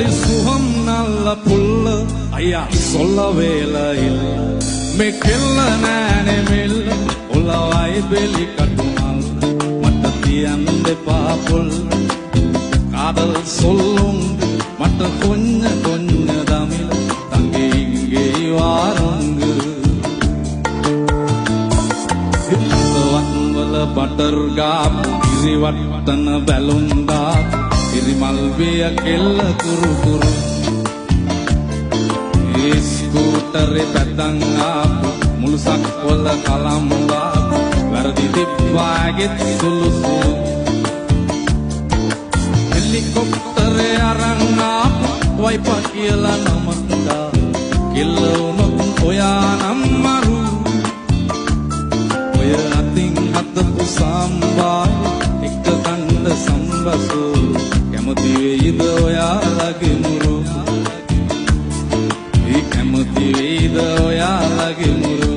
పొడి సుహం నల్ల పుల్ల అయ్యా సొల్లవేల ఇల్ల మెకెల్ల నానే మెల్ల ఉలవై బెలి కట్టుమల్ మట్ట තියන්න පාපොල් කාදල් සොල්ලුන්ද මට කොන්න කොන්න දමිල තංගෙයිගේ වාරංග වල බටර් ගාපු ඉරිවට්ටන බැලුම් දාපු ඉරිමල් විය කෙල්ල කුරු කුරු ඒ ස්කූටරේ පැදන් ආපු මුළු සක්වල කලම් වාපු වැරදි දිප්පාගෙත් සුළු සුළු හෙලිකොප්ටරේ අරන් ආපු වයිපා කියලා නමක්දා කෙල්ල වුණොත් ඔයා නම් මරු ඔය අතින් හදපු සම්බාය එක කණ්ඩ සම්බසෝ කැමති වෙයිද ඔයාලගේ මුරු ඒ කැමති වෙයිද ඔයාලගේ මුරු